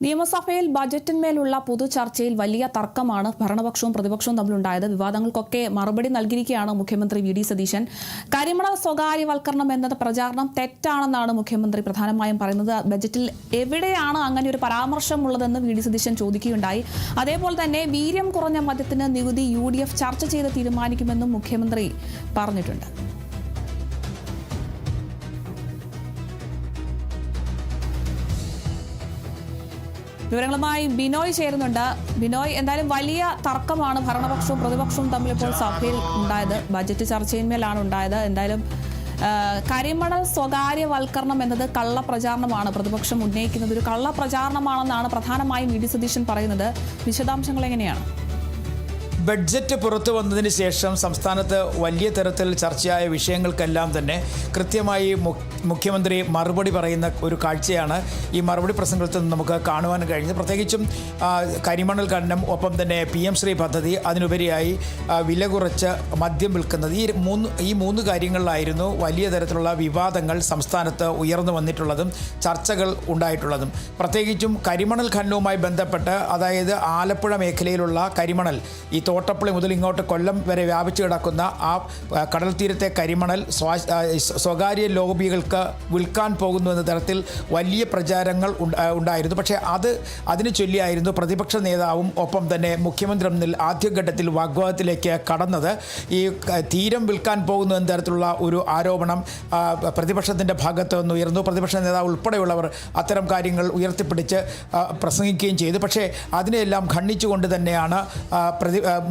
നിയമസഭയിൽ ബജറ്റിന്മേലുള്ള പൊതുചർച്ചയിൽ വലിയ തർക്കമാണ് ഭരണപക്ഷവും പ്രതിപക്ഷവും തമ്മിലുണ്ടായത്. വിവാദങ്ങൾക്കൊക്കെ മറുപടി നൽകിയിരിക്കുകയാണ് മുഖ്യമന്ത്രി വി ഡി സതീശൻ. കരിമണൽ സ്വകാര്യവൽക്കരണം എന്നത് പ്രചാരണം തെറ്റാണെന്നാണ് മുഖ്യമന്ത്രി പ്രധാനമായും പറയുന്നത്. ബജറ്റിൽ എവിടെയാണ് അങ്ങനെ ഒരു പരാമർശമുള്ളതെന്ന് വി ഡി സതീശൻ ചോദിക്കുകയുണ്ടായി. അതേപോലെ തന്നെ വീര്യം കുറഞ്ഞ മദ്യത്തിന് നികുതി UDF ചർച്ച ചെയ്ത് തീരുമാനിക്കുമെന്നും മുഖ്യമന്ത്രി പറഞ്ഞിട്ടുണ്ട്. വിവരങ്ങളുമായി ബിനോയ് ചേരുന്നുണ്ട്. ബിനോയ്, എന്തായാലും വലിയ തർക്കമാണ് ഭരണപക്ഷവും പ്രതിപക്ഷവും തമ്മിൽ ഇപ്പോൾ സഭയിൽ ഉണ്ടായത്. ബജറ്റ് ചർച്ചയിന്മേലാണ് ഉണ്ടായത്. എന്തായാലും കരിമണൽ സ്വകാര്യവൽക്കരണം എന്നത് കള്ളപ്രചാരണമാണ്. പ്രതിപക്ഷം ഉന്നയിക്കുന്നത് ഒരു കള്ളപ്രചാരണമാണെന്നാണ് പ്രധാനമായും വി ഡി സതീശൻ പറയുന്നത്. വിശദാംശങ്ങൾ എങ്ങനെയാണ്? ബഡ്ജറ്റ് പുറത്തു വന്നതിന് ശേഷം സംസ്ഥാനത്ത് വലിയ തരത്തിൽ ചർച്ചയായ വിഷയങ്ങൾക്കെല്ലാം തന്നെ കൃത്യമായി മുഖ്യമന്ത്രി മറുപടി പറയുന്ന ഒരു കാഴ്ചയാണ് ഈ മറുപടി പ്രസംഗത്തിൽ നിന്ന് നമുക്ക് കാണുവാൻ കഴിഞ്ഞത്. പ്രത്യേകിച്ചും കരിമണൽ ഖനനം, ഒപ്പം തന്നെ PM ശ്രീ പദ്ധതി, അതിനുപരിയായി വില കുറച്ച് മദ്യം വിൽക്കുന്നത്, ഈ മൂന്ന് കാര്യങ്ങളിലായിരുന്നു വലിയ തരത്തിലുള്ള വിവാദങ്ങൾ സംസ്ഥാനത്ത് ഉയർന്നു വന്നിട്ടുള്ളതും ചർച്ചകൾ ഉണ്ടായിട്ടുള്ളതും. പ്രത്യേകിച്ചും കരിമണൽ ഖനനവുമായി ബന്ധപ്പെട്ട്, അതായത് ആലപ്പുഴ മേഖലയിലുള്ള കരിമണൽ, ഈ തോട്ടപ്പള്ളി മുതൽ ഇങ്ങോട്ട് കൊല്ലം വരെ വ്യാപിച്ചു കിടക്കുന്ന ആ കടൽ തീരത്തെ കരിമണൽ സ്വകാര്യ ലോബികൾക്ക് വിൽക്കാൻ പോകുന്നു എന്ന തരത്തിൽ വലിയ പ്രചാരങ്ങൾ ഉണ്ടായിരുന്നു. പക്ഷേ അതിന് ചൊല്ലിയായിരുന്നു പ്രതിപക്ഷ നേതാവും ഒപ്പം തന്നെ മുഖ്യമന്ത്രി തമ്മിൽ ആദ്യഘട്ടത്തിൽ വാഗ്വാദത്തിലേക്ക് കടന്നത്. ഈ തീരം വിൽക്കാൻ പോകുന്നു എന്ന തരത്തിലുള്ള ഒരു ആരോപണം പ്രതിപക്ഷത്തിൻ്റെ ഭാഗത്ത് നിന്ന് ഉയർന്നു. പ്രതിപക്ഷ നേതാവ് ഉൾപ്പെടെയുള്ളവർ അത്തരം കാര്യങ്ങൾ ഉയർത്തിപ്പിടിച്ച് പ്രസംഗിക്കുകയും ചെയ്തു. പക്ഷേ അതിനെല്ലാം ഖണ്ഡിച്ചുകൊണ്ട് തന്നെയാണ്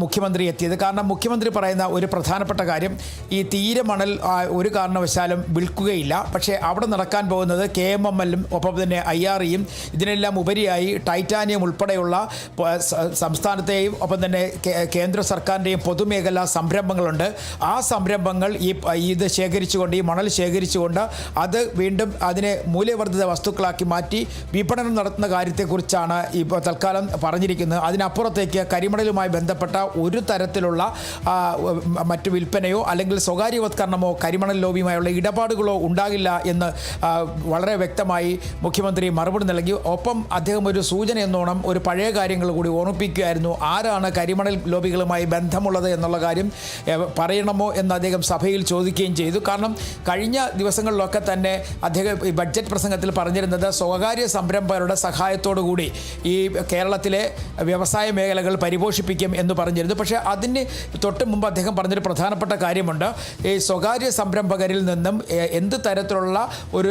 മുഖ്യമന്ത്രി എത്തിയത്. കാരണം മുഖ്യമന്ത്രി പറയുന്ന ഒരു പ്രധാനപ്പെട്ട കാര്യം, ഈ തീരമണൽ ഒരു കാരണവശാലും വിൽക്കുകയില്ല. പക്ഷേ അവിടെ നടക്കാൻ പോകുന്നത് KMML-ഉം ഒപ്പം തന്നെ IRE-യും ഇതിനെല്ലാം ഉപരിയായി ടൈറ്റാനിയം ഉൾപ്പെടെയുള്ള സംസ്ഥാനത്തെയും ഒപ്പം തന്നെ കേന്ദ്ര സർക്കാരിൻ്റെയും പൊതുമേഖലാ സംരംഭങ്ങളുണ്ട്. ആ സംരംഭങ്ങൾ ഇത് ശേഖരിച്ചുകൊണ്ട്, ഈ മണൽ ശേഖരിച്ചുകൊണ്ട് അത് വീണ്ടും അതിനെ മൂല്യവർദ്ധിത വസ്തുക്കളാക്കി മാറ്റി വിപണനം നടത്തുന്ന കാര്യത്തെക്കുറിച്ചാണ് ഇപ്പോൾ തൽക്കാലം പറഞ്ഞിരിക്കുന്നത്. അതിനപ്പുറത്തേക്ക് കരിമണലുമായി ബന്ധപ്പെട്ട ഒരു തരത്തിലുള്ള മറ്റു വിൽപ്പനയോ അല്ലെങ്കിൽ സ്വകാര്യവത്കരണമോ കരിമണൽ ലോബിയുമായുള്ള ഇടപാടുകളോ ഉണ്ടാകില്ല എന്ന് വളരെ വ്യക്തമായി മുഖ്യമന്ത്രി മറുപടി നൽകി. ഒപ്പം അദ്ദേഹം ഒരു സൂചന എന്നോണം ഒരു പഴയ കാര്യങ്ങൾ കൂടി ഓർമ്മിപ്പിക്കുകയായിരുന്നു. ആരാണ് കരിമണൽ ലോബികളുമായി ബന്ധമുള്ളത് എന്നുള്ള കാര്യം പറയണമോ എന്ന് അദ്ദേഹം സഭയിൽ ചോദിക്കുകയും ചെയ്തു. കാരണം കഴിഞ്ഞ ദിവസങ്ങളിലൊക്കെ തന്നെ അദ്ദേഹം ഈ ബഡ്ജറ്റ് പ്രസംഗത്തിൽ പറഞ്ഞിരുന്നത് സ്വകാര്യ സംരംഭകരുടെ സഹായത്തോടു കൂടി ഈ കേരളത്തിലെ വ്യവസായ മേഖലകൾ പരിപോഷിപ്പിക്കും എന്ന് പറഞ്ഞിരുന്നു. പക്ഷേ അതിന് തൊട്ട് മുമ്പ് അദ്ദേഹം പറഞ്ഞൊരു പ്രധാനപ്പെട്ട കാര്യമുണ്ട്. ഈ സ്വകാര്യ സംരംഭകരിൽ നിന്നും എന്ത് തരത്തിലുള്ള ഒരു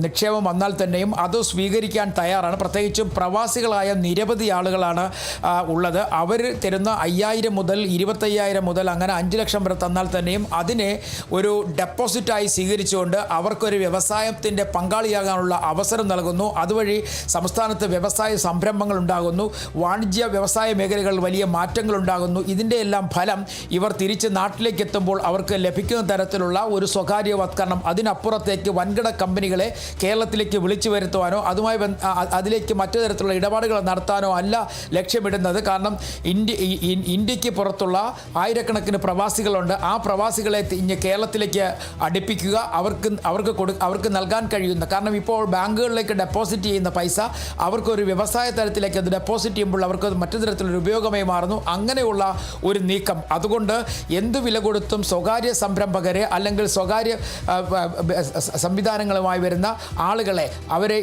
നിക്ഷേപം വന്നാൽ തന്നെയും അത് സ്വീകരിക്കാൻ തയ്യാറാണ്. പ്രത്യേകിച്ചും പ്രവാസികളായ നിരവധി ആളുകളാണ് ഉള്ളത്. അവർ തരുന്ന 5000 മുതൽ 25,000 മുതൽ അങ്ങനെ 5 ലക്ഷം വരെ തന്നാൽ തന്നെയും അതിനെ ഒരു ഡെപ്പോസിറ്റായി സ്വീകരിച്ചുകൊണ്ട് അവർക്കൊരു വ്യവസായത്തിൻ്റെ പങ്കാളിയാകാനുള്ള അവസരം നൽകുന്നു. അതുവഴി സംസ്ഥാനത്ത് വ്യവസായ സംരംഭങ്ങൾ ഉണ്ടാകുന്നു, വാണിജ്യ വ്യവസായ മേഖലകളിൽ വലിയ മാറ്റങ്ങൾ ഉണ്ടാകുന്നു. ഇതിൻ്റെ എല്ലാം ഫലം ഇവർ തിരിച്ച് നാട്ടിലേക്ക് എത്തുമ്പോൾ അവർക്ക് ലഭിക്കുന്ന തരത്തിലുള്ള ഒരു സ്വകാര്യവത്കരണം, അതിനപ്പുറത്തേക്ക് വൻകിട കമ്പനികളെ കേരളത്തിലേക്ക് വിളിച്ചു വരുത്തുവാനോ അതിലേക്ക് മറ്റു തരത്തിലുള്ള ഇടപാടുകൾ നടത്താനോ അല്ല ലക്ഷ്യമിടുന്നത്. കാരണം ഇന്ത്യക്ക് പുറത്തുള്ള ആയിരക്കണക്കിന് പ്രവാസികളുണ്ട്. ആ പ്രവാസികളെ കേരളത്തിലേക്ക് അടുപ്പിക്കുക, അവർക്ക് നൽകാൻ കഴിയുന്ന, കാരണം ഇപ്പോൾ ബാങ്കുകളിലേക്ക് ഡെപ്പോസിറ്റ് ചെയ്യുന്ന പൈസ അവർക്കൊരു വ്യവസായ തലത്തിലേക്ക് അത് ഡെപ്പോസിറ്റ് ചെയ്യുമ്പോൾ അവർക്ക് മറ്റു തരത്തിലൊരു ഉപയോഗമായി മാറുന്നു. അങ്ങനെയുള്ള ഒരു നീക്കം. അതുകൊണ്ട് എന്ത് വില കൊടുത്തും സ്വകാര്യ സംരംഭകരെ അല്ലെങ്കിൽ സ്വകാര്യ സംവിധാനങ്ങളുമായി വരുന്ന ആളുകളെ അവരെ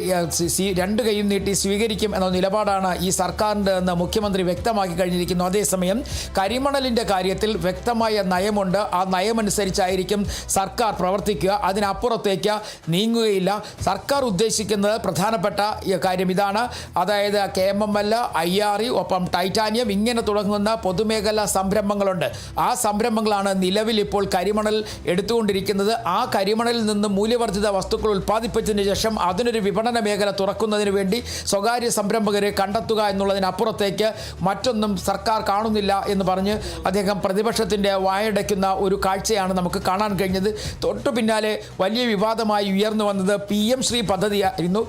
രണ്ട് കൈയും നീട്ടി സ്വീകരിക്കും എന്ന നിലപാടാണ് ഈ സർക്കാരിൻ്റെ എന്ന് മുഖ്യമന്ത്രി വ്യക്തമാക്കി കഴിഞ്ഞിരിക്കുന്നു. അതേസമയം കരിമണലിൻ്റെ കാര്യത്തിൽ വ്യക്തമായ നയമുണ്ട്. ആ നയമനുസരിച്ചായിരിക്കും സർക്കാർ പ്രവർത്തിക്കുക. അതിനപ്പുറത്തേക്ക് നീങ്ങുകയില്ല. സർക്കാർ ഉദ്ദേശിക്കുന്നത് പ്രധാനപ്പെട്ട കാര്യം ഇതാണ്. അതായത് KMML, IRE, ഒപ്പം ടൈറ്റാനിയം, ഇങ്ങനെ തുടങ്ങുന്ന പൊതുമേഖലാ സംരംഭങ്ങളുണ്ട്. ആ സംരംഭങ്ങളാണ് നിലവിൽ ഇപ്പോൾ കരിമണൽ എടുത്തുകൊണ്ടിരിക്കുന്നത്. ആ കരിമണലിൽ നിന്ന് മൂല്യവർദ്ധിത വസ്തുക്കൾ ഉൽപ്പാദിപ്പിച്ചതിന് ശേഷം അതിനൊരു വിപണന മേഖല തുറക്കുന്നതിന് വേണ്ടി സ്വകാര്യ സംരംഭകരെ കണ്ടെത്തുക എന്നുള്ളതിനപ്പുറത്തേക്ക് മറ്റൊന്നും സർക്കാർ കാണുന്നില്ല എന്ന് പറഞ്ഞ് അദ്ദേഹം പ്രതിപക്ഷത്തിൻ്റെ വായടയ്ക്കുന്ന ഒരു കാഴ്ചയാണ് നമുക്ക് കാണാൻ കഴിഞ്ഞത്. തൊട്ടു പിന്നാലെ വലിയ വിവാദമായി ഉയർന്നു വന്നത് PM ശ്രീ പദ്ധതിയായിരുന്നു.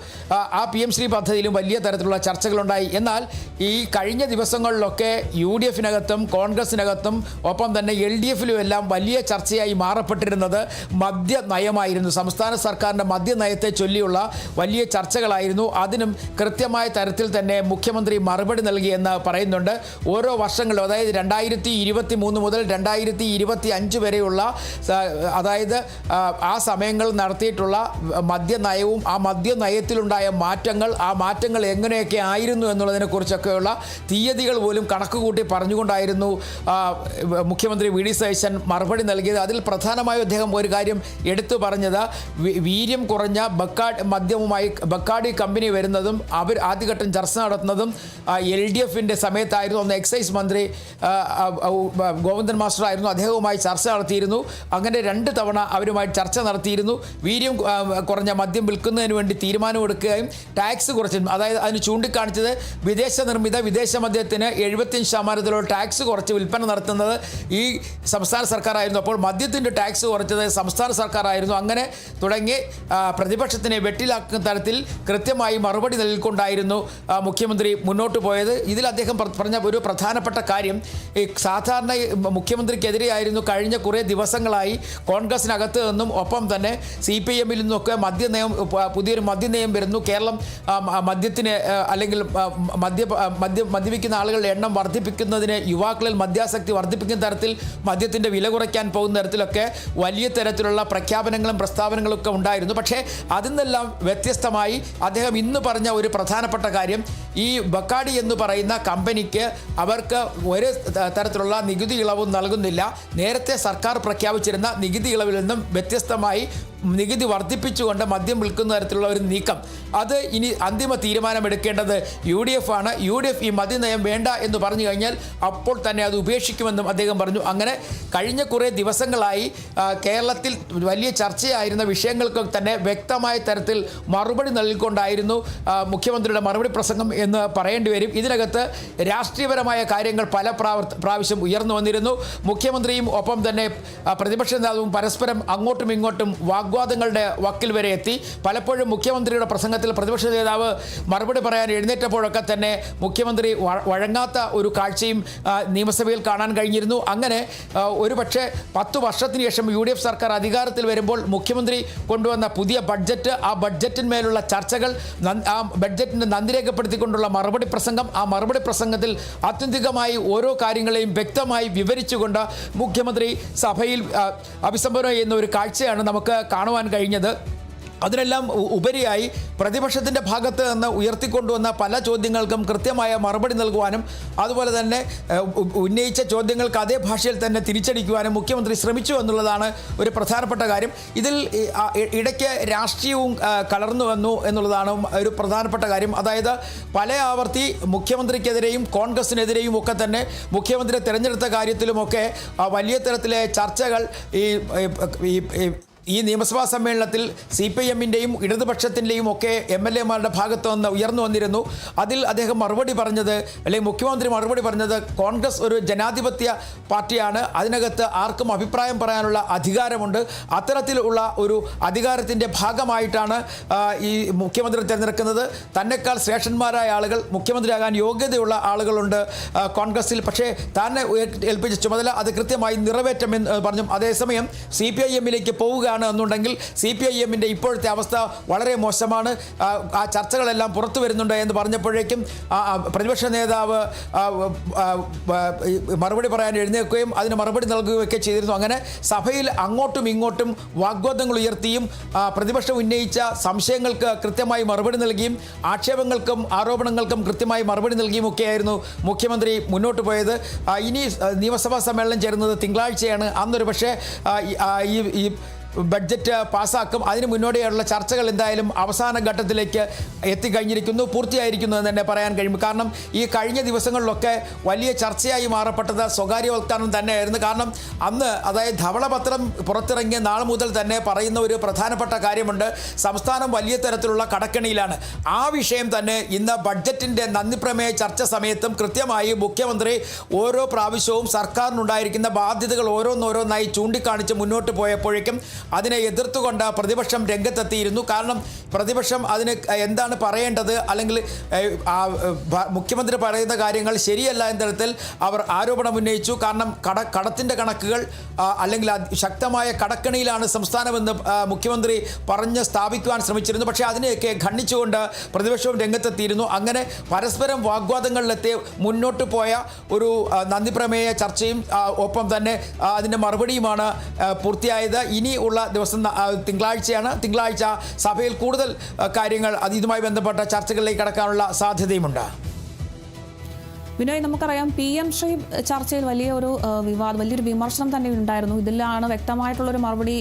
ആ PM ശ്രീ പദ്ധതിയിലും വലിയ തരത്തിലുള്ള ചർച്ചകളുണ്ടായി. എന്നാൽ ഈ കഴിഞ്ഞ ദിവസങ്ങളിലൊക്കെ UDF-നകത്തും കോൺഗ്രസിനകത്തും ഒപ്പം തന്നെ LDF-ലും എല്ലാം വലിയ ചർച്ചയായി മാറപ്പെട്ടിരുന്നത് മദ്യനയമായിരുന്നു. സംസ്ഥാന സർക്കാരിൻ്റെ മദ്യനയത്തെ ചൊല്ലിയുള്ള വലിയ ചർച്ചകളായിരുന്നു. അതിനും കൃത്യമായ തരത്തിൽ തന്നെ മുഖ്യമന്ത്രി മറുപടി നൽകിയെന്ന് പറയുന്നുണ്ട്. ഓരോ വർഷങ്ങളിലും, അതായത് 2023 മുതൽ 2025 വരെയുള്ള, അതായത് ആ സമയങ്ങളിൽ നടത്തിയിട്ടുള്ള മദ്യനയവും ആ മദ്യനയത്തിലുണ്ടായ മാറ്റങ്ങൾ, ആ മാറ്റങ്ങൾ എങ്ങനെയൊക്കെ ആയിരുന്നു എന്നുള്ളതിനെക്കുറിച്ചൊക്കെയുള്ള തീയതികൾ പോലും കണക്കുകൂട്ടി പറഞ്ഞുകൊണ്ടായിരുന്നു മുഖ്യമന്ത്രി വി ഡി സതീശൻ മറുപടി നൽകിയത്. അതിൽ പ്രധാനമായും അദ്ദേഹം ഒരു കാര്യം എടുത്തു പറഞ്ഞത്, വീര്യം കുറഞ്ഞ മദ്യവുമായി ബക്കാഡി കമ്പനി വരുന്നതും അവർ ആദ്യഘട്ടം ചർച്ച നടത്തുന്നതും LDF-ൻ്റെ സമയത്തായിരുന്നു. അന്ന് എക്സൈസ് മന്ത്രി ഗോവിന്ദൻ മാസ്റ്റർ ആയിരുന്നു. അദ്ദേഹവുമായി ചർച്ച നടത്തിയിരുന്നു. അങ്ങനെ 2 തവണ അവരുമായി ചർച്ച നടത്തിയിരുന്നു. വീര്യം കുറഞ്ഞ മദ്യം വിൽക്കുന്നതിന് വേണ്ടി തീരുമാനമെടുക്കുകയും ടാക്സ് കുറച്ചും, അതായത് അതിന് ചൂണ്ടിക്കാണിച്ചത് വിദേശ നിർമ്മിത വിദേശ മദ്യത്തിന് 75% ടാക്സ് കുറച്ച് വിൽപ്പന നടത്തുന്നത് ഈ സംസ്ഥാന സർക്കാരായിരുന്നു. അപ്പോൾ മദ്യത്തിൻ്റെ ടാക്സ് കുറച്ചത് സംസ്ഥാന സർക്കാരായിരുന്നു. അങ്ങനെ തുടങ്ങി പ്രതിപക്ഷത്തിനെ വെട്ടിലാക്കുന്ന തരത്തിൽ കൃത്യമായി മറുപടി നൽകിക്കൊണ്ടായിരുന്നു മുഖ്യമന്ത്രി മുന്നോട്ട് പോയത്. ഇതിൽ അദ്ദേഹം പറഞ്ഞ ഒരു പ്രധാനപ്പെട്ട കാര്യം, ഈ സാധാരണ മുഖ്യമന്ത്രിക്കെതിരെയായിരുന്നു കഴിഞ്ഞ കുറേ ദിവസങ്ങളായി കോൺഗ്രസിനകത്ത് നിന്നും ഒപ്പം തന്നെ CPM-ൽ നിന്നൊക്കെ പുതിയൊരു മദ്യനയം വരുന്നു. കേരളം മദ്യത്തിന് അല്ലെങ്കിൽ മദ്യപിക്കുന്ന ആളുകളുടെ എണ്ണം വർദ്ധിപ്പിക്കുന്നതിന്, യുവാക്കളിൽ മദ്യാസക്തി വർദ്ധിപ്പിക്കുന്ന തരത്തിൽ മദ്യത്തിൻ്റെ വില കുറയ്ക്കാൻ പോകുന്ന തരത്തിലൊക്കെ വലിയ തരത്തിലുള്ള പ്രഖ്യാപനങ്ങളും പ്രസ്താവനകളൊക്കെ ഉണ്ടായിരുന്നു. പക്ഷേ അതിൽ നിന്നെല്ലാം വ്യത്യസ്തമായി അദ്ദേഹം ഇന്ന് പറഞ്ഞ ഒരു പ്രധാനപ്പെട്ട കാര്യം, ഈ ബക്കാഡി എന്ന് പറയുന്ന കമ്പനിക്ക് അവർക്ക് ഒരു തരത്തിലുള്ള നികുതി ഇളവും നൽകുന്നില്ല. നേരത്തെ സർക്കാർ പ്രഖ്യാപിച്ചിരുന്ന നികുതി ഇളവിൽ നിന്നും വ്യത്യസ്തമായി നികുതി വർദ്ധിപ്പിച്ചുകൊണ്ട് മദ്യം വിൽക്കുന്ന തരത്തിലുള്ള ഒരു നീക്കം, അത് ഇനി അന്തിമ തീരുമാനമെടുക്കേണ്ടത് UDF ആണ്. UDF ഈ മദ്യനയം വേണ്ട എന്ന് പറഞ്ഞു കഴിഞ്ഞാൽ അപ്പോൾ തന്നെ അത് ഉപേക്ഷിക്കുമെന്നും അദ്ദേഹം പറഞ്ഞു. അങ്ങനെ കഴിഞ്ഞ കുറേ ദിവസങ്ങളായി കേരളത്തിൽ വലിയ ചർച്ചയായിരുന്ന വിഷയങ്ങൾക്കൊക്കെ തന്നെ വ്യക്തമായ തരത്തിൽ മറുപടി നൽകിക്കൊണ്ടായിരുന്നു മുഖ്യമന്ത്രിയുടെ മറുപടി പ്രസംഗം എന്ന് പറയേണ്ടി വരും. ഇതിനകത്ത് രാഷ്ട്രീയപരമായ കാര്യങ്ങൾ പല പ്രാവശ്യം ഉയർന്നു വന്നിരുന്നു. മുഖ്യമന്ത്രിയും ഒപ്പം തന്നെ പ്രതിപക്ഷ നേതാവും പരസ്പരം അങ്ങോട്ടും ഇങ്ങോട്ടും വാഗ്വാദങ്ങളുടെ വക്കിൽ വരെ എത്തി. പലപ്പോഴും മുഖ്യമന്ത്രിയുടെ പ്രസംഗത്തിൽ പ്രതിപക്ഷ നേതാവ് മറുപടി പറയാൻ എഴുന്നേറ്റപ്പോഴൊക്കെ തന്നെ മുഖ്യമന്ത്രി വഴങ്ങാത്ത ഒരു കാഴ്ചയും നിയമസഭയിൽ കാണാൻ കഴിഞ്ഞിരുന്നു. അങ്ങനെ ഒരുപക്ഷെ 10 വർഷത്തിന് ശേഷം UDF സർക്കാർ അധികാരത്തിൽ വരുമ്പോൾ മുഖ്യമന്ത്രി കൊണ്ടുവന്ന പുതിയ ബഡ്ജറ്റ്, ആ ബഡ്ജറ്റിന്മേലുള്ള ചർച്ചകൾ, ആ ബഡ്ജറ്റിന് നന്ദി രേഖപ്പെടുത്തിക്കൊണ്ടുള്ള മറുപടി പ്രസംഗം, ആ മറുപടി പ്രസംഗത്തിൽ ആത്യന്തികമായി ഓരോ കാര്യങ്ങളെയും വ്യക്തമായി വിവരിച്ചുകൊണ്ട് മുഖ്യമന്ത്രി സഭയിൽ അഭിസംബോധന ചെയ്യുന്ന ഒരു കാഴ്ചയാണ് നമുക്ക് കാണുവാൻ കഴിഞ്ഞത്. അതിനെല്ലാം ഉപരിയായി പ്രതിപക്ഷത്തിൻ്റെ ഭാഗത്ത് നിന്ന് ഉയർത്തിക്കൊണ്ടുവന്ന പല ചോദ്യങ്ങൾക്കും കൃത്യമായ മറുപടി നൽകുവാനും അതുപോലെ തന്നെ ഉന്നയിച്ച ചോദ്യങ്ങൾക്ക് അതേ ഭാഷയിൽ തന്നെ തിരിച്ചടിക്കുവാനും മുഖ്യമന്ത്രി ശ്രമിച്ചു എന്നുള്ളതാണ് ഒരു പ്രധാനപ്പെട്ട കാര്യം. ഇതിൽ ഇടയ്ക്ക് രാഷ്ട്രീയവും കലർന്നു വന്നു എന്നുള്ളതാണ് ഒരു പ്രധാനപ്പെട്ട കാര്യം. അതായത് പല ആവർത്തി മുഖ്യമന്ത്രിക്കെതിരെയും കോൺഗ്രസിനെതിരെയും ഒക്കെ തന്നെ മുഖ്യമന്ത്രിയെ തിരഞ്ഞെടുത്ത കാര്യത്തിലുമൊക്കെ വലിയ തരത്തിലെ ചർച്ചകൾ ഈ നിയമസഭാ സമ്മേളനത്തിൽ CPM-ൻ്റെയും ഇടതുപക്ഷത്തിൻ്റെയും ഒക്കെ MLA-മാരുടെ ഭാഗത്ത് നിന്ന് ഉയർന്നു വന്നിരുന്നു. അതിൽ അദ്ദേഹം മറുപടി പറഞ്ഞത്, അല്ലെങ്കിൽ മുഖ്യമന്ത്രി മറുപടി പറഞ്ഞത്, കോൺഗ്രസ് ഒരു ജനാധിപത്യ പാർട്ടിയാണ്, അതിനകത്ത് ആർക്കും അഭിപ്രായം പറയാനുള്ള അധികാരമുണ്ട്, അത്തരത്തിലുള്ള ഒരു അധികാരത്തിൻ്റെ ഭാഗമായിട്ടാണ് ഈ മുഖ്യമന്ത്രി തിരഞ്ഞെടുക്കുന്നത്. തന്നെക്കാൾ ശ്രേഷ്ഠന്മാരായ ആളുകൾ, മുഖ്യമന്ത്രിയാകാൻ യോഗ്യതയുള്ള ആളുകളുണ്ട് കോൺഗ്രസിൽ, പക്ഷേ തന്നെ ഏൽപ്പിച്ച ചുമതല അത് കൃത്യമായി നിറവേറ്റുമെന്ന് പറഞ്ഞു. അതേസമയം CPIM-ലേക്ക് പോവുക എന്നുണ്ടെങ്കിൽ CPIM-ൻ്റെ ഇപ്പോഴത്തെ അവസ്ഥ വളരെ മോശമാണ്, ആ ചർച്ചകളെല്ലാം പുറത്തു വരുന്നുണ്ട് എന്ന് പറഞ്ഞപ്പോഴേക്കും പ്രതിപക്ഷ നേതാവ് മറുപടി പറയാൻ എഴുന്നേൽക്കുകയും അതിന് മറുപടി നൽകുകയൊക്കെ ചെയ്തിരുന്നു. അങ്ങനെ സഭയിൽ അങ്ങോട്ടും ഇങ്ങോട്ടും വാഗ്വാദങ്ങൾ ഉയർത്തിയും പ്രതിപക്ഷം ഉന്നയിച്ച സംശയങ്ങൾക്ക് കൃത്യമായി മറുപടി നൽകിയും ആക്ഷേപങ്ങൾക്കും ആരോപണങ്ങൾക്കും കൃത്യമായി മറുപടി നൽകിയും ഒക്കെയായിരുന്നു മുഖ്യമന്ത്രി മുന്നോട്ട് പോയത്. ഇനി നിയമസഭാ സമ്മേളനം ചേരുന്നത് തിങ്കളാഴ്ചയാണ്. അന്നൊരു പക്ഷേ ഈ ബഡ്ജറ്റ് പാസ്സാക്കും. അതിന് മുന്നോടിയായുള്ള ചർച്ചകൾ എന്തായാലും അവസാന ഘട്ടത്തിലേക്ക് എത്തിക്കഴിഞ്ഞിരിക്കുന്നു, പൂർത്തിയായിരിക്കുന്നു എന്ന് തന്നെ പറയാൻ കഴിയും. കാരണം ഈ കഴിഞ്ഞ ദിവസങ്ങളിലൊക്കെ വലിയ ചർച്ചയായി മാറപ്പെട്ടത് സ്വകാര്യവൽക്കരണം തന്നെയായിരുന്നു. കാരണം അന്ന്, അതായത് ധവളപത്രം പുറത്തിറങ്ങിയ നാൾ മുതൽ തന്നെ പറയുന്ന ഒരു പ്രധാനപ്പെട്ട കാര്യമുണ്ട്, സംസ്ഥാനം വലിയ തരത്തിലുള്ള കടക്കെണിയിലാണ്. ആ വിഷയം തന്നെ ഇന്ന് ബഡ്ജറ്റിൻ്റെ നന്ദിപ്രമേയ ചർച്ച സമയത്തും കൃത്യമായി മുഖ്യമന്ത്രി ഓരോ പ്രാവശ്യവും സർക്കാരിനുണ്ടായിരിക്കുന്ന ബാധ്യതകൾ ഓരോന്നോരോന്നായി ചൂണ്ടിക്കാണിച്ച് മുന്നോട്ട് പോയപ്പോഴേക്കും അതിനെ എതിർത്തുകൊണ്ട് പ്രതിപക്ഷം രംഗത്തെത്തിയിരുന്നു. കാരണം പ്രതിപക്ഷം അതിന് എന്താണ് പറയേണ്ടത്, അല്ലെങ്കിൽ മുഖ്യമന്ത്രി പറയുന്ന കാര്യങ്ങൾ ശരിയല്ല എന്ന തരത്തിൽ അവർ ആരോപണം ഉന്നയിച്ചു. കാരണം കടത്തിൻ്റെ കണക്കുകൾ അല്ലെങ്കിൽ ശക്തമായ കടക്കണിയിലാണ് സംസ്ഥാനമെന്ന് മുഖ്യമന്ത്രി പറഞ്ഞ് സ്ഥാപിക്കുവാൻ ശ്രമിച്ചിരുന്നു. പക്ഷേ അതിനെയൊക്കെ ഖണ്ഡിച്ചുകൊണ്ട് പ്രതിപക്ഷവും രംഗത്തെത്തിയിരുന്നു. അങ്ങനെ പരസ്പരം വാഗ്വാദങ്ങളിലെത്തി മുന്നോട്ട് പോയ ഒരു നന്ദിപ്രമേയ ചർച്ചയും ഒപ്പം തന്നെ അതിൻ്റെ മറുപടിയുമാണ് പൂർത്തിയായത്. ഇനി ഉള്ള ദിവസം തിങ്കളാഴ്ച സഭയിൽ കൂടുതൽ കാര്യങ്ങൾ ഇതുമായി ബന്ധപ്പെട്ട ചർച്ചകളിലേക്ക് കടക്കാനുള്ള സാധ്യതയുമുണ്ട്. വിനോയ്, നമുക്കറിയാം PM ശ്രീ ചർച്ചയിൽ വലിയൊരു വിമർശനം തന്നെ ഉണ്ടായിരുന്നു. ഇതിലാണ് വ്യക്തമായിട്ടുള്ളൊരു മറുപടി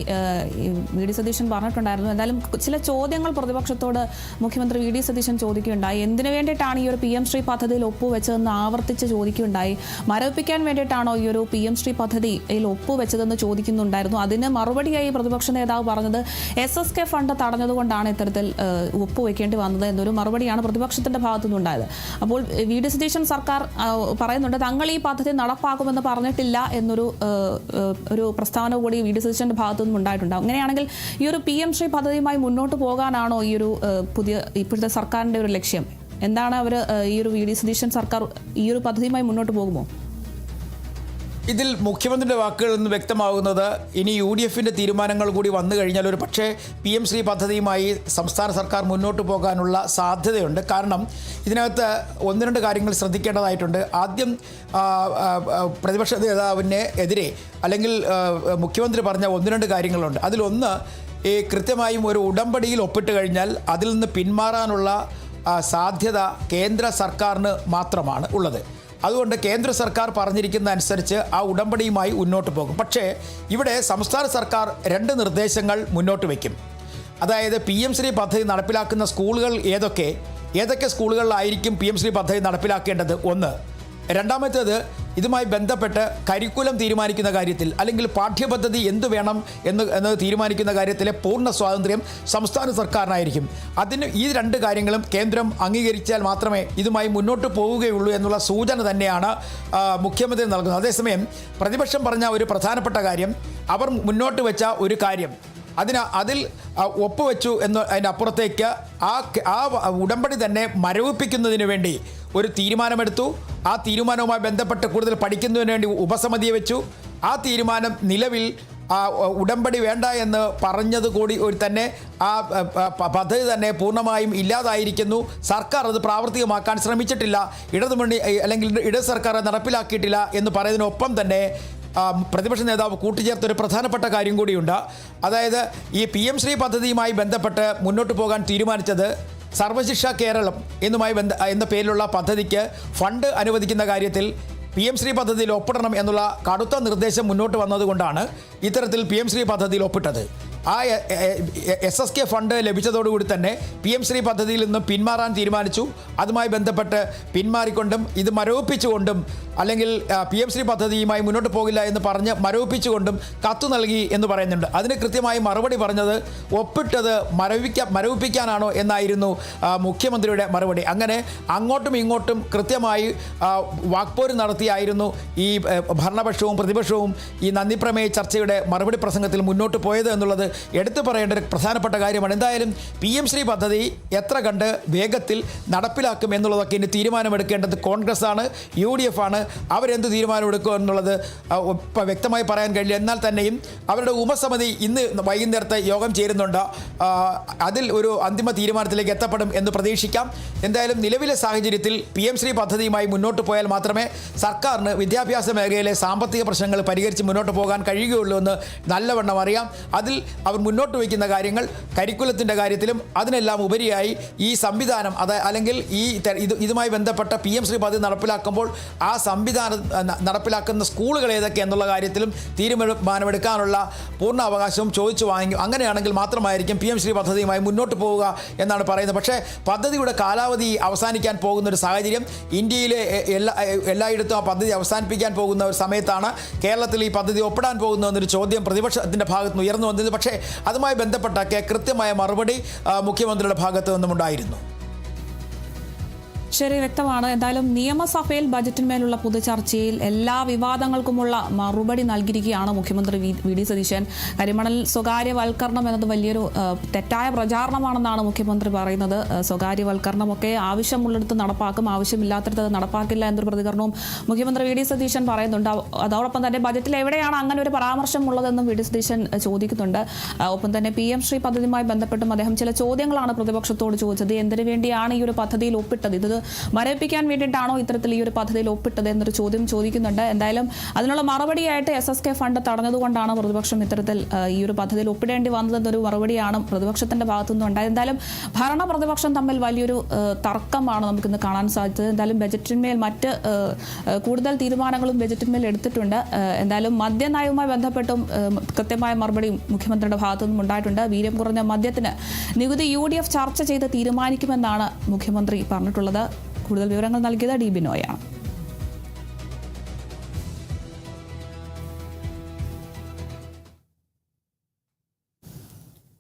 VD സതീശൻ പറഞ്ഞിട്ടുണ്ടായിരുന്നു. എന്തായാലും ചില ചോദ്യങ്ങൾ പ്രതിപക്ഷത്തോട് മുഖ്യമന്ത്രി VD സതീശൻ ചോദിക്കുകയുണ്ടായി. എന്തിനു വേണ്ടിയിട്ടാണ് ഈ ഒരു PM ശ്രീ പദ്ധതിയിൽ ഒപ്പുവെച്ചതെന്ന് ആവർത്തിച്ച് ചോദിക്കുകയുണ്ടായി. മരവിപ്പിക്കാൻ വേണ്ടിയിട്ടാണോ ഈ ഒരു PM ശ്രീ പദ്ധതിയിൽ ഒപ്പുവെച്ചതെന്ന് ചോദിക്കുന്നുണ്ടായിരുന്നു. അതിന് മറുപടിയായി പ്രതിപക്ഷ നേതാവ് പറഞ്ഞത് SSK ഫണ്ട് തടഞ്ഞതുകൊണ്ടാണ് ഇത്തരത്തിൽ ഒപ്പുവെക്കേണ്ടി വന്നത് എന്നൊരു മറുപടിയാണ് പ്രതിപക്ഷത്തിന്റെ ഭാഗത്തുനിന്നുണ്ടായത്. അപ്പോൾ VD സതീശൻ സർക്കാർ പറയുന്നുണ്ട് തങ്ങൾ ഈ പദ്ധതി നടപ്പാക്കുമെന്ന് പറഞ്ഞിട്ടില്ല എന്നൊരു പ്രസ്താവന കൂടി VD സതീശന്റെ ഭാഗത്തു നിന്നും ഉണ്ടായിട്ടുണ്ടാകും. അങ്ങനെയാണെങ്കിൽ ഈ ഒരു PM ശ്രീ പദ്ധതിയുമായി മുന്നോട്ട് പോകാനാണോ ഈ ഒരു ഇപ്പോഴത്തെ സർക്കാരിന്റെ ഒരു ലക്ഷ്യം? എന്താണ് അവർ ഈ ഒരു VD സതീശൻ സർക്കാർ ഈ ഒരു പദ്ധതിയുമായി മുന്നോട്ട് പോകുമോ? ഇതിൽ മുഖ്യമന്ത്രിയുടെ വാക്കുകളിൽ നിന്ന് വ്യക്തമാകുന്നത് ഇനി UDFിൻ്റെ തീരുമാനങ്ങൾ കൂടി വന്നു കഴിഞ്ഞാൽ ഒരു പക്ഷേ PM ശ്രീ പദ്ധതിയുമായി സംസ്ഥാന സർക്കാർ മുന്നോട്ട് പോകാനുള്ള സാധ്യതയുണ്ട്. കാരണം ഇതിനകത്ത് ഒന്ന് രണ്ട് കാര്യങ്ങൾ ശ്രദ്ധിക്കേണ്ടതായിട്ടുണ്ട്. ആദ്യം പ്രതിപക്ഷ നേതാവിന് എതിരെ അല്ലെങ്കിൽ മുഖ്യമന്ത്രി പറഞ്ഞ ഒന്ന് രണ്ട് കാര്യങ്ങളുണ്ട്. അതിലൊന്ന് കൃത്യമായും ഒരു ഉടമ്പടിയിൽ ഒപ്പിട്ട് കഴിഞ്ഞാൽ അതിൽ നിന്ന് പിന്മാറാനുള്ള സാധ്യത കേന്ദ്ര സർക്കാരിന് മാത്രമാണ് ഉള്ളത്. അതുകൊണ്ട് കേന്ദ്ര സർക്കാർ പറഞ്ഞിരിക്കുന്ന അനുസരിച്ച് ആ ഉടമ്പടിയുമായി മുന്നോട്ട് പോകും. പക്ഷേ ഇവിടെ സംസ്ഥാന സർക്കാർ രണ്ട് നിർദ്ദേശങ്ങൾ മുന്നോട്ട് വയ്ക്കും. അതായത് PM ശ്രീ പദ്ധതി നടപ്പിലാക്കുന്ന സ്കൂളുകൾ ഏതൊക്കെ സ്കൂളുകളിലായിരിക്കും PM ശ്രീ പദ്ധതി നടപ്പിലാക്കേണ്ടത് ഒന്ന്. രണ്ടാമത്തേത് ഇതുമായി ബന്ധപ്പെട്ട് കരിക്കുലം തീരുമാനിക്കുന്ന കാര്യത്തിൽ അല്ലെങ്കിൽ പാഠ്യപദ്ധതി എന്ത് വേണം എന്ന് തീരുമാനിക്കുന്ന കാര്യത്തിലെ പൂർണ്ണ സ്വാതന്ത്ര്യം സംസ്ഥാന സർക്കാരിനായിരിക്കും. അതിന് ഈ രണ്ട് കാര്യങ്ങളും കേന്ദ്രം അംഗീകരിച്ചാൽ മാത്രമേ ഇതുമായി മുന്നോട്ട് പോവുകയുള്ളൂ എന്നുള്ള സൂചന തന്നെയാണ് മുഖ്യമന്ത്രി നൽകുന്നത്. അതേസമയം പ്രതിപക്ഷം പറഞ്ഞ ഒരു പ്രധാനപ്പെട്ട കാര്യം, അവർ മുന്നോട്ട് വെച്ച ഒരു കാര്യം അതിൽ ഒപ്പുവെച്ചു അതിനപ്പുറത്തേക്ക് ആ ഉടമ്പടി തന്നെ മരവിപ്പിക്കുന്നതിന് വേണ്ടി ഒരു തീരുമാനമെടുത്തു. ആ തീരുമാനവുമായി ബന്ധപ്പെട്ട് കൂടുതൽ പഠിക്കുന്നതിന് വേണ്ടി ഉപസമിതിയെ വെച്ചു. ആ തീരുമാനം നിലവിൽ ഉടമ്പടി വേണ്ട എന്ന് പറഞ്ഞത് കൂടി തന്നെ ആ പദ്ധതി തന്നെ പൂർണ്ണമായും ഇല്ലാതായിരിക്കുന്നു. സർക്കാർ അത് പ്രാവർത്തികമാക്കാൻ ശ്രമിച്ചിട്ടില്ല, ഇടതുമുന്നണി അല്ലെങ്കിൽ ഇടത് സർക്കാർ നടപ്പിലാക്കിയിട്ടില്ല എന്ന് പറയുന്നതിനൊപ്പം തന്നെ പ്രതിപക്ഷ നേതാവ് കൂട്ടിച്ചേർത്തൊരു പ്രധാനപ്പെട്ട കാര്യം കൂടിയുണ്ട്. അതായത് ഈ PM ശ്രീ പദ്ധതിയുമായി ബന്ധപ്പെട്ട് മുന്നോട്ട് പോകാൻ തീരുമാനിച്ചത് സർവശിക്ഷ കേരളം എന്ന പേരിലുള്ള പദ്ധതിക്ക് ഫണ്ട് അനുവദിക്കുന്ന കാര്യത്തിൽ PM ശ്രീ പദ്ധതിയിൽ ഒപ്പിടണം എന്നുള്ള കടുത്ത നിർദ്ദേശം മുന്നോട്ട് വന്നതുകൊണ്ടാണ് ഇത്തരത്തിൽ PM ശ്രീ പദ്ധതിയിൽ ഒപ്പിട്ടത്. ആ SSK ഫണ്ട് ലഭിച്ചതോടുകൂടി തന്നെ PM ശ്രീ പദ്ധതിയിൽ നിന്നും പിന്മാറാൻ തീരുമാനിച്ചു. അതുമായി ബന്ധപ്പെട്ട് പിന്മാറിക്കൊണ്ടും ഇത് മരവിപ്പിച്ചുകൊണ്ടും അല്ലെങ്കിൽ PM ശ്രീ പദ്ധതിയുമായി മുന്നോട്ട് പോകില്ല എന്ന് പറഞ്ഞ് മരവിപ്പിച്ചുകൊണ്ടും കത്തു നൽകി എന്ന് പറയുന്നുണ്ട്. അതിന് കൃത്യമായി മറുപടി പറഞ്ഞത് ഒപ്പിട്ടത് മരവിപ്പിക്കാനാണോ എന്നായിരുന്നു മുഖ്യമന്ത്രിയുടെ മറുപടി. അങ്ങനെ അങ്ങോട്ടും ഇങ്ങോട്ടും കൃത്യമായി വാക്പോര് നടത്തിയായിരുന്നു ഈ ഭരണപക്ഷവും പ്രതിപക്ഷവും ഈ നന്ദിപ്രമേയ ചർച്ചയുടെ മറുപടി പ്രസംഗത്തിൽ മുന്നോട്ട് പോയത് എന്നുള്ളത് എടുത്തു പറയേണ്ട ഒരു പ്രധാനപ്പെട്ട കാര്യമാണ്. എന്തായാലും PM ശ്രീ പദ്ധതി എത്ര കണ്ട് വേഗത്തിൽ നടപ്പിലാക്കും എന്നുള്ളതൊക്കെ ഇനി തീരുമാനമെടുക്കേണ്ടത് കോൺഗ്രസ് ആണ്, UDF ആണ്. അവരെന്ത് തീരുമാനമെടുക്കും എന്നുള്ളത് ഇപ്പോൾ വ്യക്തമായി പറയാൻ കഴിയില്ല. എന്നാൽ തന്നെയും അവരുടെ ഉപസമിതി ഇന്ന് വൈകുന്നേരത്തെ യോഗം ചേരുന്നുണ്ട്. അതിൽ ഒരു അന്തിമ തീരുമാനത്തിലേക്ക് എത്തപ്പെടും എന്ന് പ്രതീക്ഷിക്കാം. എന്തായാലും നിലവിലെ സാഹചര്യത്തിൽ PM ശ്രീ പദ്ധതിയുമായി മുന്നോട്ട് പോയാൽ മാത്രമേ സർക്കാരിന് വിദ്യാഭ്യാസ മേഖലയിലെ സാമ്പത്തിക പ്രശ്നങ്ങൾ പരിഹരിച്ച് മുന്നോട്ട് പോകാൻ കഴിയുകയുള്ളൂ എന്ന് നല്ലവണ്ണം അറിയാം. അതിൽ അവർ മുന്നോട്ട് വയ്ക്കുന്ന കാര്യങ്ങൾ കരിക്കുലത്തിൻ്റെ കാര്യത്തിലും അതിനെല്ലാം ഉപരിയായി ഈ സംവിധാനം അല്ലെങ്കിൽ ഇതുമായി ബന്ധപ്പെട്ട PM ശ്രീ പദ്ധതി നടപ്പിലാക്കുമ്പോൾ ആ സംവിധാനം നടപ്പിലാക്കുന്ന സ്കൂളുകൾ ഏതൊക്കെ എന്നുള്ള കാര്യത്തിലും തീരുമാനമെടുക്കാനുള്ള പൂർണ്ണ അവകാശവും ചോദിച്ചു വാങ്ങിക്കും. അങ്ങനെയാണെങ്കിൽ മാത്രമായിരിക്കും PM ശ്രീ പദ്ധതിയുമായി മുന്നോട്ട് പോവുക എന്നാണ് പറയുന്നത്. പക്ഷേ പദ്ധതിയുടെ കാലാവധി അവസാനിക്കാൻ പോകുന്ന ഒരു സാഹചര്യം ഇന്ത്യയിലെ എല്ലായിടത്തും ആ പദ്ധതി അവസാനിപ്പിക്കാൻ പോകുന്ന ഒരു സമയത്താണ് കേരളത്തിൽ ഈ പദ്ധതി ഒപ്പിടാൻ പോകുന്നു എന്നൊരു ചോദ്യം പ്രതിപക്ഷത്തിൻ്റെ ഭാഗത്ത് നിന്ന് ഉയർന്നു വന്നത്. പക്ഷേ അതുമായി ബന്ധപ്പെട്ടൊക്കെ കൃത്യമായ മറുപടി മുഖ്യമന്ത്രിയുടെ ഭാഗത്തു നിന്നുമുണ്ടായിരുന്നു. ശരി, വ്യക്തമാണ്. എന്തായാലും നിയമസഭയിൽ ബജറ്റിന്മേലുള്ള പൊതുചർച്ചയിൽ എല്ലാ വിവാദങ്ങൾക്കുമുള്ള മറുപടി നൽകിയിരിക്കുകയാണ് മുഖ്യമന്ത്രി വി ഡി സതീശൻ. കരിമണൽ സ്വകാര്യവൽക്കരണം എന്നത് വലിയൊരു തെറ്റായ പ്രചാരണമാണെന്നാണ് മുഖ്യമന്ത്രി പറയുന്നത്. സ്വകാര്യവൽക്കരണമൊക്കെ ആവശ്യമുള്ളിടത്ത് നടപ്പാക്കും, ആവശ്യമില്ലാത്തടത്ത് നടപ്പാക്കില്ല എന്നൊരു പ്രതികരണവും മുഖ്യമന്ത്രി വി ഡി സതീശൻ പറയുന്നുണ്ട്. അതോടൊപ്പം തന്നെ ബജറ്റിൽ എവിടെയാണ് അങ്ങനെ ഒരു പരാമർശം ഉള്ളതെന്നും വി ഡി സതീശൻ ചോദിക്കുന്നുണ്ട്. ഒപ്പം തന്നെ PM ശ്രീ പദ്ധതിയുമായി ബന്ധപ്പെട്ടും അദ്ദേഹം ചില ചോദ്യങ്ങളാണ് പ്രതിപക്ഷത്തോട് ചോദിച്ചത്. എന്തിനു വേണ്ടിയാണ് ഈ ഒരു പദ്ധതിയിൽ ഒപ്പിട്ടത്? ഇത് മരവിപ്പിക്കാൻ വേണ്ടിയിട്ടാണോ ഇത്തരത്തിൽ ഈ ഒരു പദ്ധതിയിൽ ഒപ്പിട്ടത് എന്നൊരു ചോദ്യം ചോദിക്കുന്നുണ്ട്. എന്തായാലും അതിനുള്ള മറുപടിയായിട്ട് SSK ഫണ്ട് തടഞ്ഞതുകൊണ്ടാണ് പ്രതിപക്ഷം ഇത്തരത്തിൽ ഈ ഒരു പദ്ധതിയിൽ ഒപ്പിടേണ്ടി വന്നതെന്നൊരു മറുപടിയാണ് പ്രതിപക്ഷത്തിന്റെ ഭാഗത്തുനിന്ന് ഉണ്ടായത്. എന്തായാലും ഭരണ പ്രതിപക്ഷം തമ്മിൽ വലിയൊരു തർക്കമാണ് നമുക്കിന്ന് കാണാൻ സാധിച്ചത്. എന്തായാലും ബജറ്റിന്മേൽ മറ്റ് കൂടുതൽ തീരുമാനങ്ങളും ബജറ്റിന്മേൽ എടുത്തിട്ടുണ്ട്. എന്തായാലും മദ്യനയവുമായി ബന്ധപ്പെട്ടും കൃത്യമായ മറുപടിയും മുഖ്യമന്ത്രിയുടെ ഭാഗത്തുനിന്നും ഉണ്ടായിട്ടുണ്ട്. വീര്യം കുറഞ്ഞ മദ്യത്തിന് നികുതി UDF ചർച്ച ചെയ്ത് തീരുമാനിക്കുമെന്നാണ് മുഖ്യമന്ത്രി പറഞ്ഞിട്ടുള്ളത്. കൂടുതൽ വിവരങ്ങൾ നൽകിയത് D ബിനോയാണ്.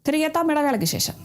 തിരികെ എത്താം ഇടവേളയ്ക്ക് ശേഷം.